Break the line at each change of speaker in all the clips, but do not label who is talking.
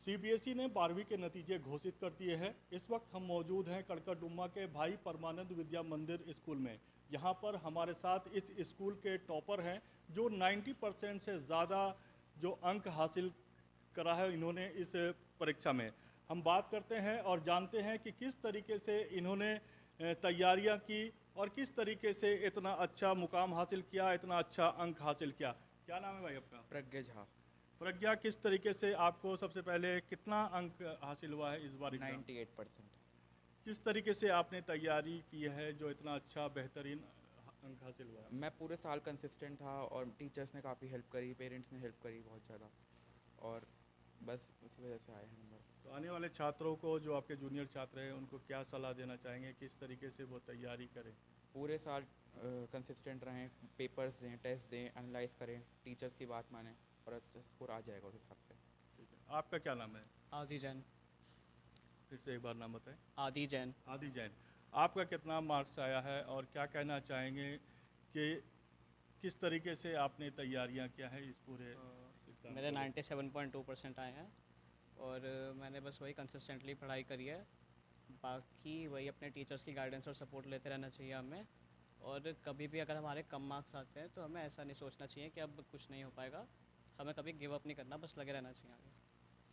CBSE ने 12वीं के नतीजे घोषित कर दिए हैं। इस वक्त हम मौजूद हैं कड़कड़डुम्मा के भाई परमानंद विद्या मंदिर स्कूल में। यहाँ पर हमारे साथ इस स्कूल के टॉपर हैं जो 90% से ज़्यादा जो अंक हासिल करा है इन्होंने इस परीक्षा में। हम बात करते हैं और जानते हैं कि किस तरीके से इन्होंने तैयारियां की और किस तरीके से इतना अच्छा मुकाम हासिल किया, इतना अच्छा अंक हासिल किया। क्या नाम है भाई आपका?
प्रज्ञा झा।
प्रज्ञा, किस तरीके से आपको सबसे पहले कितना अंक हासिल हुआ है इस बार एग्जाम?
98%।
किस तरीके से आपने तैयारी की है जो इतना अच्छा बेहतरीन अंक हासिल हुआ है?
मैं पूरे साल कंसिस्टेंट था और टीचर्स ने काफ़ी हेल्प करी, पेरेंट्स ने हेल्प करी बहुत ज़्यादा, और बस उस वजह से आए हैं नंबर।
तो आने वाले छात्रों को, जो आपके जूनियर छात्र हैं, उनको क्या सलाह देना चाहेंगे, किस तरीके से वो तैयारी करें?
पूरे साल कंसिस्टेंट रहें, पेपर्स दें, टेस्ट दें, एनालाइज करें, टीचर्स की बात मानें और अच्छा स्कोर आ जाएगा उस हिसाब से।
ठीक है, आपका क्या नाम है?
आदि जैन।
फिर से एक बार नाम बताएं।
आदि जैन।
आदि जैन, आपका कितना मार्क्स आया है और क्या कहना चाहेंगे कि किस तरीके से आपने तैयारियां किया है इस पूरे एग्जाम
मेरे
को?
97.2% आए हैं और मैंने बस वही कंसिस्टेंटली पढ़ाई करी है। बाकी वही अपने टीचर्स की गाइडेंस और सपोर्ट लेते रहना चाहिए हमें। और कभी भी अगर हमारे कम मार्क्स आते हैं तो हमें ऐसा नहीं सोचना चाहिए कि अब कुछ नहीं हो पाएगा। हमें कभी गिव अप नहीं करना, बस लगे रहना चाहिए आगे।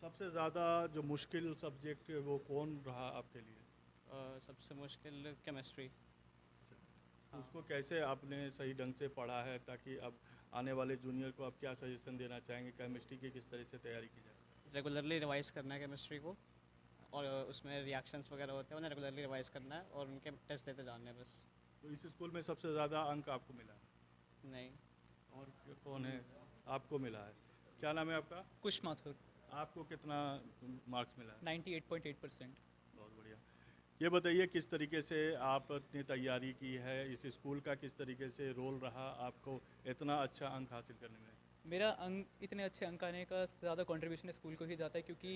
सबसे ज़्यादा जो मुश्किल सब्जेक्ट है वो कौन रहा आपके लिए?
सबसे मुश्किल केमिस्ट्री। हाँ।
उसको कैसे आपने सही ढंग से पढ़ा है, ताकि अब आने वाले जूनियर को आप क्या सजेशन देना चाहेंगे, केमिस्ट्री की किस तरह से तैयारी की जाए?
रेगुलरली रिवाइज़ करना है केमिस्ट्री को, और उसमें रिएक्शंस वगैरह होते हैं उन्हें रेगुलरली रिवाइज़ करना है और उनके टेस्ट देते जाने हैं बस।
तो इस स्कूल में सबसे ज़्यादा अंक आपको मिला है?
नहीं।
और कौन है? आपको मिला है। क्या नाम है आपका?
कुश माथुर।
आपको कितना मार्क्स मिला है?
98.8%।
बहुत बढ़िया। ये बताइए किस तरीके से आपने तैयारी की है, इस स्कूल का किस तरीके से रोल रहा आपको इतना अच्छा अंक हासिल करने में?
मेरा इतने अच्छे अंक आने का सबसे ज़्यादा कंट्रीब्यूशन स्कूल को ही जाता है, क्योंकि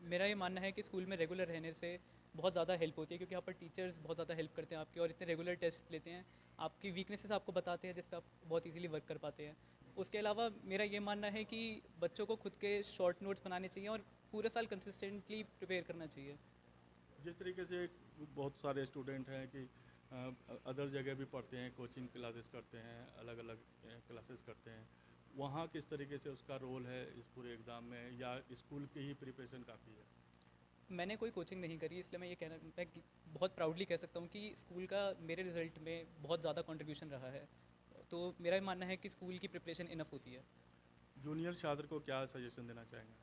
मेरा ये मानना है कि स्कूल में रेगुलर रहने से बहुत ज़्यादा हेल्प होती है, क्योंकि यहाँ पर टीचर्स बहुत ज़्यादा हेल्प करते हैं आपकी और इतने रेगुलर टेस्ट लेते हैं, आपकी वीकनेसेस आपको बताते हैं जिस पर आप बहुत इजीली वर्क कर पाते हैं। उसके अलावा मेरा ये मानना है कि बच्चों को खुद के शॉर्ट नोट्स बनाने चाहिए और पूरे साल कंसिस्टेंटली प्रिपेयर करना चाहिए।
जिस तरीके से बहुत सारे स्टूडेंट हैं कि अदर जगह भी पढ़ते हैं, कोचिंग क्लासेस करते हैं, अलग अलग क्लासेस करते हैं, वहाँ किस तरीके से उसका रोल है इस पूरे एग्ज़ाम में, या स्कूल की ही प्रिपरेशन काफ़ी है?
मैंने कोई कोचिंग नहीं करी, इसलिए मैं ये कहना मैं बहुत प्राउडली कह सकता हूँ कि स्कूल का मेरे रिज़ल्ट में बहुत ज़्यादा कंट्रीब्यूशन रहा है। तो मेरा ये मानना है कि स्कूल की प्रिपरेशन इनफ होती है।
जूनियर छात्र को क्या सजेशन देना चाहेंगे?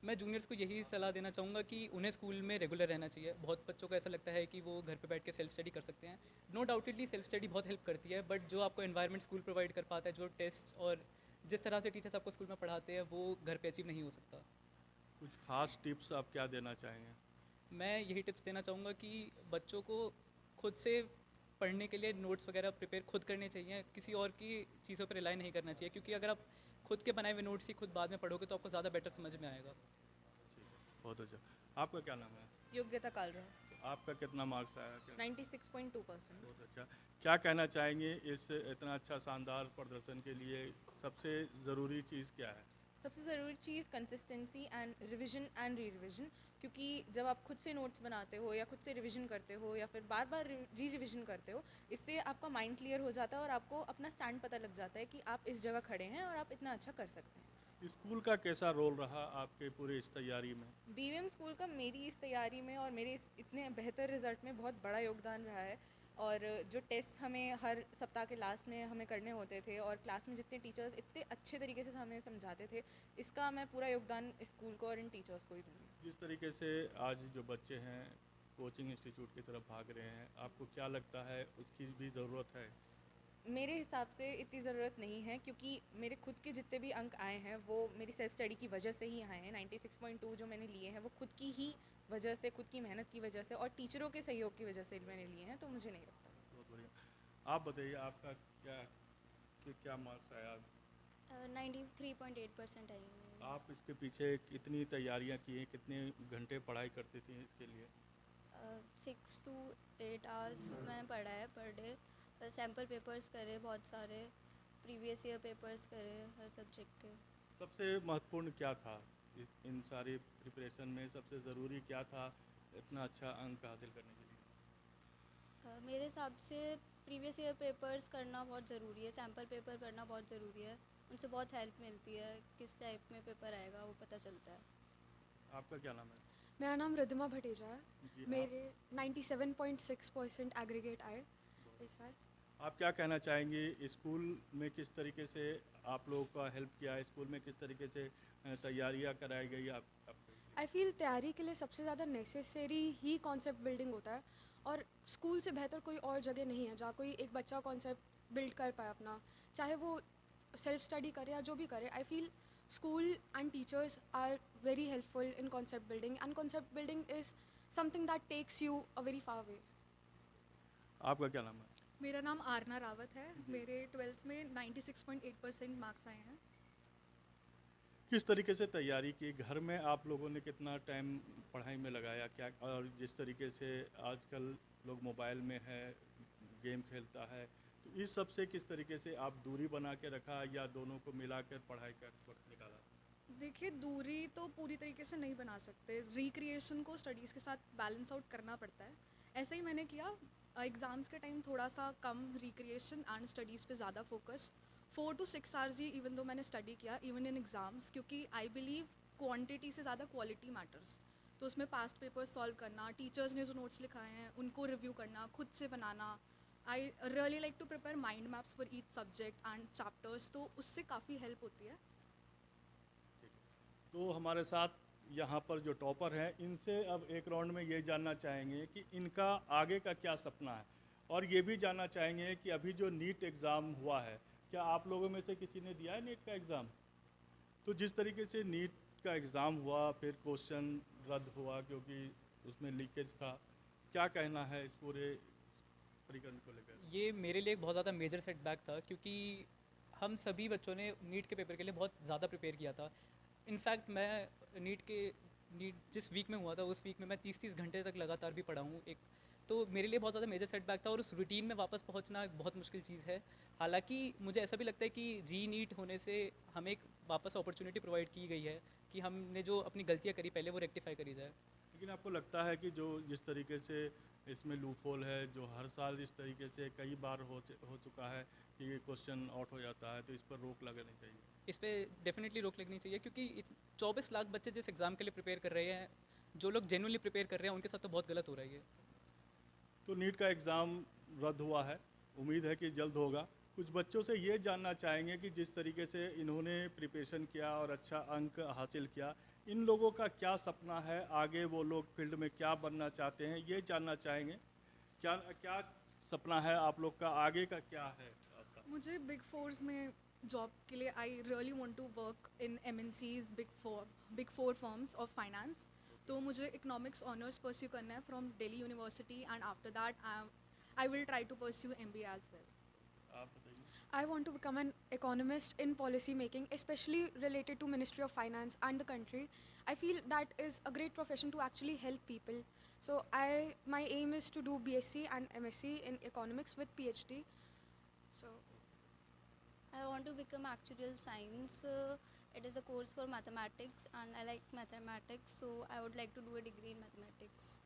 मैं जूनियर्स को यही सलाह देना चाहूँगा कि उन्हें स्कूल में रेगुलर रहना चाहिए। बहुत बच्चों को ऐसा लगता है कि वो घर पे बैठ के सेल्फ स्टडी कर सकते हैं। नो डाउटेडली सेल्फ स्टडी बहुत हेल्प करती है, बट जो आपको एनवायरनमेंट स्कूल प्रोवाइड कर पाता है, जो टेस्ट और जिस तरह से टीचर्स आपको स्कूल में पढ़ाते हैं, वो घर पे अचीव नहीं हो सकता।
कुछ खास टिप्स आप क्या देना चाहेंगे?
मैं यही टिप्स देना चाहूँगा कि बच्चों को खुद से पढ़ने के लिए नोट्स वगैरह प्रिपेयर खुद करने चाहिए, किसी और की चीज़ों पर रिलाई नहीं करना चाहिए, क्योंकि अगर आप खुद के बनाए हुए नोट्स ही खुद बाद में पढ़ोगे तो आपको ज़्यादा बेटर समझ में आएगा।
ठीक है, बहुत अच्छा। आपका क्या नाम है?
योग्यता कालरा।
तो आपका कितना मार्क्स आया? क्या
96.2%।
बहुत अच्छा। क्या कहना चाहेंगे इस इतना अच्छा शानदार प्रदर्शन के लिए सबसे ज़रूरी चीज़ क्या है?
सबसे ज़रूरी चीज़ consistency and revision and re revision, क्योंकि जब आप खुद से नोट्स बनाते हो या खुद से रिवीजन करते हो या फिर बार बार री रिविजन करते हो, इससे आपका माइंड क्लियर हो जाता है और आपको अपना स्टैंड पता लग जाता है कि आप इस जगह खड़े हैं और आप इतना अच्छा कर सकते हैं।
स्कूल का कैसा रोल रहा आपके पूरे इस तैयारी में?
बीवीएम स्कूल का मेरी इस तैयारी में और मेरे इतने बेहतर रिजल्ट में बहुत बड़ा योगदान रहा है। और जो टेस्ट हमें हर सप्ताह के लास्ट में हमें करने होते थे और क्लास में जितने टीचर्स इतने अच्छे तरीके से हमें समझाते थे, इसका मैं पूरा योगदान स्कूल को और इन टीचर्स को ही दूँगी।
जिस तरीके से आज जो बच्चे हैं कोचिंग इंस्टीट्यूट की तरफ भाग रहे हैं, आपको क्या लगता है उसकी भी ज़रूरत है?
मेरे हिसाब से इतनी ज़रूरत नहीं है, क्योंकि मेरे खुद के जितने भी अंक आए हैं वो मेरी सेल्फ स्टडी की वजह से ही आए हैं। 96.2 जो मैंने लिए हैं वो खुद की ही वजह से, खुद की मेहनत की वजह से और टीचरों के सहयोग की वजह से मैंने लिए हैं, तो मुझे नहीं लगता।
बहुत बढ़िया। आप बताइए आपका क्या मार्क्स आया?
93.8% आई है।
आप इसके पीछे कितनी तैयारियां की हैं, कितने घंटे पढ़ाई करती थी इसके लिए?
6 to 8 आवर्स मैंने पढ़ा है पर डे। सैम्पल पेपर्स करे बहुत सारे, प्रीवियस ईयर पेपर्स करे हर सब्जेक्ट के।
सबसे महत्वपूर्ण क्या था इन सारी प्रिपरेशन में सबसे ज़रूरी क्या था इतना अच्छा अंक हासिल करने के लिए?
मेरे हिसाब से प्रीवियस ईयर पेपर्स करना बहुत ज़रूरी है, सैम्पल पेपर करना बहुत ज़रूरी है। उनसे बहुत हेल्प मिलती है, किस टाइप में पेपर आएगा वो पता चलता है।
आपका क्या नाम है?
मेरा नाम रिद्धिमा भटेजा है।
जी,
मेरे 97.6% एग्रीगेट आए इस साल।
आप क्या कहना चाहेंगे स्कूल में किस तरीके से आप लोगों का हेल्प किया है, स्कूल में किस तरीके से तैयारियां कराई गई आपको?
आई फील तैयारी के लिए सबसे ज़्यादा नेसेसरी ही कॉन्सेप्ट बिल्डिंग होता है, और स्कूल से बेहतर कोई और जगह नहीं है जहाँ कोई एक बच्चा कॉन्सेप्ट बिल्ड कर पाए अपना, चाहे वो सेल्फ स्टडी करे या जो भी करे। I feel school and teachers are very helpful in concept building, and concept building is something that takes you a very far way.
आपका क्या नाम है?
मेरा नाम आरना रावत है। मेरे 12th में 96.8% मार्क्स आए हैं।
किस तरीके से तैयारी की, घर में आप लोगों ने कितना टाइम पढ़ाई में लगाया क्या, और जिस तरीके से आजकल लोग मोबाइल में है, गेम खेलता है, तो इस सब से किस तरीके से आप दूरी बना के रखा या दोनों को मिलाकर पढ़ाई का वक्त निकाला?
देखिए, दूरी तो पूरी तरीके से नहीं बना सकते, रिक्रिएशन को स्टडीज़ के साथ बैलेंस आउट करना पड़ता है। ऐसे ही मैंने किया। एग्ज़ाम्स के टाइम थोड़ा सा कम रिक्रिएशन एंड स्टडीज़ पे ज़्यादा focus. 4 to 6 hours he even though मैंने स्टडी किया इवन इन एग्ज़ाम्स, क्योंकि आई बिलीव क्वांटिटी से ज़्यादा क्वालिटी मैटर्स। तो उसमें पास्ट पेपर्स सॉल्व करना, टीचर्स ने जो नोट्स लिखाए हैं उनको रिव्यू करना, खुद से बनाना। I really like to prepare mind maps for each subject and chapters, तो उससे काफ़ी हेल्प होती है।
तो हमारे साथ यहाँ पर जो टॉपर हैं इनसे अब एक राउंड में ये जानना चाहेंगे कि इनका आगे का क्या सपना है, और ये भी जानना चाहेंगे कि अभी जो नीट एग्ज़ाम हुआ है, क्या आप लोगों में से किसी ने दिया है नीट का एग्ज़ाम? तो जिस तरीके से नीट का एग्ज़ाम हुआ, फिर क्वेश्चन रद्द हुआ क्योंकि उसमें लीकेज था, क्या कहना है इस पूरे परिकल्पना को लेकर?
ये मेरे लिए एक बहुत ज़्यादा मेजर सेटबैक था, क्योंकि हम सभी बच्चों ने नीट के पेपर के लिए बहुत ज़्यादा प्रिपेयर किया था। इनफैक्ट मैं नीट जिस वीक में हुआ था उस वीक में मैं 30-30 घंटे तक लगातार भी पढ़ा हूँ। तो मेरे लिए बहुत ज़्यादा मेजर सेटबैक था, और उस रूटीन में वापस पहुँचना एक बहुत मुश्किल चीज़ है। हालांकि मुझे ऐसा भी लगता है कि रीनीट होने से हमें एक वापस अपॉर्चुनिटी प्रोवाइड की गई है कि हमने जो अपनी गलतियाँ करी पहले वो रेक्टिफाई करी जाए।
लेकिन आपको लगता है कि जो जिस तरीके से इसमें लूपहोल है, जो हर साल इस तरीके से कई बार हो चुका है कि ये क्वेश्चन आउट हो जाता है, तो इस पर रोक लगानी चाहिए?
इस पर डेफिनेटली रोक लगनी चाहिए, क्योंकि 24 लाख बच्चे जिस एग्ज़ाम के लिए प्रिपेयर कर रहे हैं, जो लोग जेन्युइनली प्रिपेयर कर रहे हैं उनके साथ तो बहुत गलत हो रहा है ये।
तो नीट का एग्ज़ाम रद्द हुआ है, उम्मीद है कि जल्द होगा। कुछ बच्चों से ये जानना चाहेंगे कि जिस तरीके से इन्होंने प्रिपरेशन किया और अच्छा अंक हासिल किया, इन लोगों का क्या सपना है, आगे वो लोग फील्ड में क्या बनना चाहते हैं, ये जानना चाहेंगे। क्या क्या सपना है आप लोग का, आगे का क्या है आपका?
मुझे बिग फोर्स में जॉब के लिए I really want to work in MNCs, big four firms of finance. तो मुझे इकोनॉमिक्स ऑनर्स परस्यू करना है from Delhi University, and after that I will try to pursue MBA as well.
आप बताइए।
I want to become an economist in policy making, especially related to Ministry of Finance and the country. I feel that is a great profession to actually help people. So my aim is to do BSc and MSc in economics with PhD. So
I want to become actuarial science. It is a course for mathematics and I like mathematics, so I would like to do a degree in mathematics.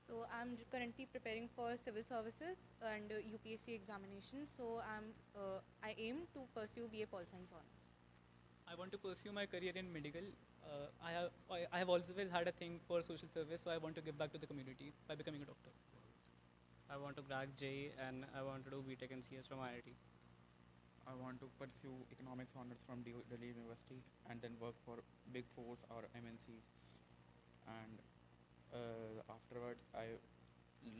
So I'm currently preparing for civil services and UPSC examinations. So I aim to pursue BA Pol Science honors.
I want to pursue my career in medical. I have always had a thing for social service, so I want to give back to the community by becoming a doctor.
I want to crack JEE and I want to do BTech and CS from IIT.
I want to pursue economics honors from Delhi University and then work for big fours or MNCs. And afterwards, I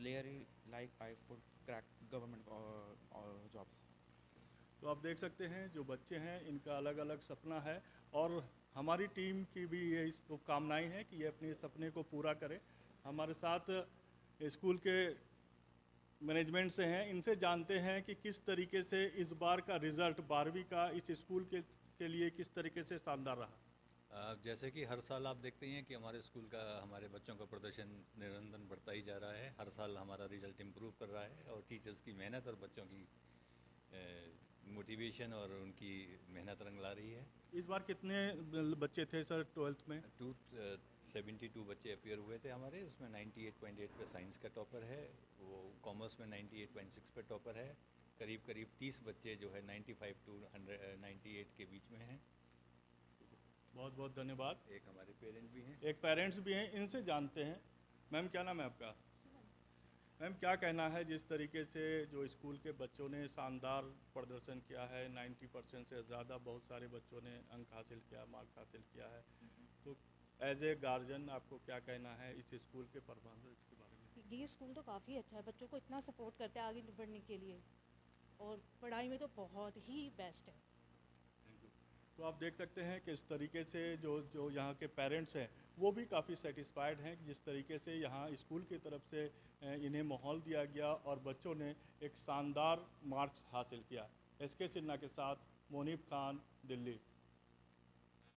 really like I could crack government jobs.
तो आप देख सकते हैं जो बच्चे हैं इनका अलग अलग सपना है, और हमारी टीम की भी यही शुभकामनाएं हैं कि ये अपने सपने को पूरा करे। हमारे साथ स्कूल के मैनेजमेंट से हैं, इनसे जानते हैं कि किस तरीके से इस बार का रिज़ल्ट 12वीं का इस स्कूल के लिए किस तरीके से शानदार रहा।
जैसे कि हर साल आप देखते ही हैं कि हमारे स्कूल का, हमारे बच्चों का प्रदर्शन निरंतर बढ़ता ही जा रहा है। हर साल हमारा रिजल्ट इम्प्रूव कर रहा है, और टीचर्स की मेहनत और बच्चों की मोटिवेशन और उनकी मेहनत रंग ला रही है।
इस बार कितने बच्चे थे सर 12th में?
72 बच्चे अपीयर हुए थे हमारे, उसमें 98.8 पे साइंस का टॉपर है, वो कॉमर्स में 98.6 पे टॉपर है। करीब करीब 30 बच्चे जो है 95 टू 98 के बीच में हैं।
बहुत बहुत धन्यवाद।
एक हमारे पेरेंट्स भी हैं।
एक पेरेंट्स भी हैं, इनसे जानते हैं। मैम क्या नाम है आपका? मैम क्या कहना है जिस तरीके से जो स्कूल के बच्चों ने शानदार प्रदर्शन किया है, 90% से ज़्यादा बहुत सारे बच्चों ने अंक हासिल किया, मार्क्स हासिल किया है, तो एज ए गार्जियन आपको क्या कहना है इस स्कूल के परफॉर्मेंस के बारे में?
ये स्कूल तो काफ़ी अच्छा है, बच्चों को इतना सपोर्ट करता है आगे बढ़ने के लिए, और पढ़ाई में तो बहुत ही बेस्ट है।
तो आप देख सकते हैं कि इस तरीके से जो यहाँ के पेरेंट्स हैं वो भी काफ़ी सेटिस्फाइड हैं जिस तरीके से यहाँ स्कूल की तरफ से इन्हें माहौल दिया गया और बच्चों ने एक शानदार मार्क्स हासिल किया। SK सिन्हा के साथ मोनीब खान, दिल्ली।